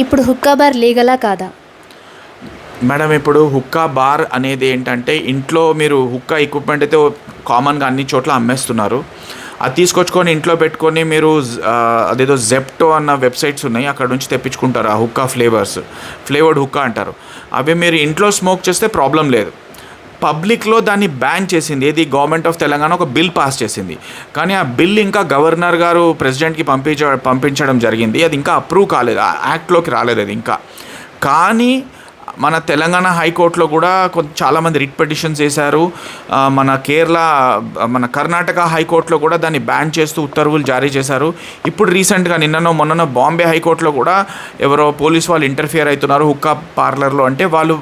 ఇప్పుడు హుక్కా బార్ లీగలా కాదా? మేడం, ఇప్పుడు హుక్కా బార్ అనేది ఏంటంటే ఇంట్లో మీరు హుక్కా ఎక్విప్మెంట్ అయితే కామన్గా అన్ని చోట్ల అమ్మేస్తున్నారు. అది తీసుకొచ్చుకొని ఇంట్లో పెట్టుకొని మీరు అదేదో జెప్టో అన్న వెబ్సైట్స్ ఉన్నాయి, అక్కడ నుంచి తెప్పించుకుంటారు ఆ హుక్కా ఫ్లేవర్డ్ హుక్కా అంటారు. అవి మీరు ఇంట్లో స్మోక్ చేస్తే ప్రాబ్లం లేదు. పబ్లిక్లో దాన్ని బ్యాన్ చేసింది ఏది గవర్నమెంట్ ఆఫ్ తెలంగాణ ఒక బిల్ పాస్ చేసింది. కానీ ఆ బిల్ ఇంకా గవర్నర్ గారు ప్రెసిడెంట్కి పంపించడం జరిగింది. అది ఇంకా అప్రూవ్ కాలేదు, ఆ యాక్ట్లోకి రాలేదు అది ఇంకా. కానీ మన తెలంగాణ హైకోర్టులో కూడా చాలామంది రిట్ పిటిషన్స్ వేశారు. మన కర్ణాటక హైకోర్టులో కూడా దాన్ని బ్యాన్ చేస్తూ ఉత్తర్వులు జారీ చేశారు. ఇప్పుడు రీసెంట్గా మొన్ననో బాంబే హైకోర్టులో కూడా ఎవరో పోలీస్ వాళ్ళు ఇంటర్ఫియర్ అవుతున్నారు హుక్కా పార్లర్లో, అంటే వాళ్ళు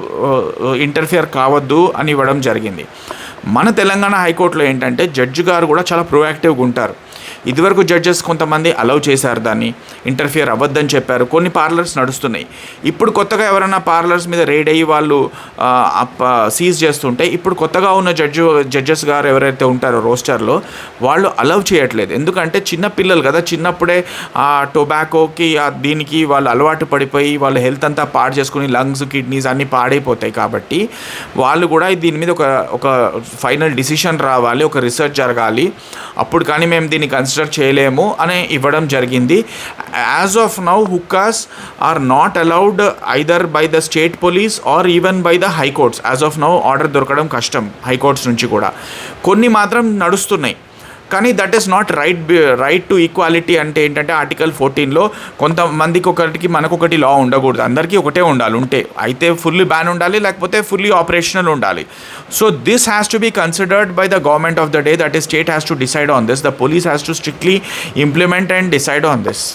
ఇంటర్ఫియర్ కావద్దు అని ఇవ్వడం జరిగింది. మన తెలంగాణ హైకోర్టులో ఏంటంటే జడ్జి గారు కూడా చాలా ప్రొయాక్టివ్గా ఉంటారు. ఇదివరకు జడ్జెస్ కొంతమంది అలౌ చేశారు, దాన్ని ఇంటర్ఫియర్ అవ్వద్దని చెప్పారు. కొన్ని పార్లర్స్ నడుస్తున్నాయి. ఇప్పుడు కొత్తగా ఎవరైనా పార్లర్స్ మీద రేడ్ అయ్యి వాళ్ళు సీజ్ చేస్తుంటే ఇప్పుడు కొత్తగా ఉన్న జడ్జెస్ గారు ఎవరైతే ఉంటారో రోస్టర్లో వాళ్ళు అలౌ చేయట్లేదు. ఎందుకంటే చిన్న పిల్లలు కదా, చిన్నప్పుడే ఆ టొబాకోకి దీనికి వాళ్ళు అలవాటు పడిపోయి వాళ్ళ హెల్త్ అంతా పాడు చేసుకుని లంగ్స్ కిడ్నీస్ అన్నీ పాడైపోతాయి. కాబట్టి వాళ్ళు కూడా దీని మీద ఒక ఫైనల్ డిసిషన్ రావాలి, ఒక రీసెర్చ్ జరగాలి, అప్పుడు కానీ మేము దీన్ని కన్సిడర్ చేయలేము అని ఇవ్వడం జరిగింది. As of now hookahs are not allowed either by the state police or even by the high courts. As of now order దొరకడం కష్టం హైకోర్ట్స్ నుంచి కూడా. కొన్ని మాత్రం నడుస్తున్నాయి. కానీ that is not right to equality. అంటే ఏంటంటే ఆర్టికల్ 14లో కొంతమందికి ఒకటికి మనకొకటి లా ఉండకూడదు, అందరికీ ఒకటే ఉండాలి. ఉంటే అయితే ఫుల్లీ బ్యాన్ ఉండాలి, లేకపోతే ఫుల్లీ ఆపరేషనల్ ఉండాలి. So this has to be considered by the government of the day, that is state has to decide on this. The police has to strictly implement and decide on this.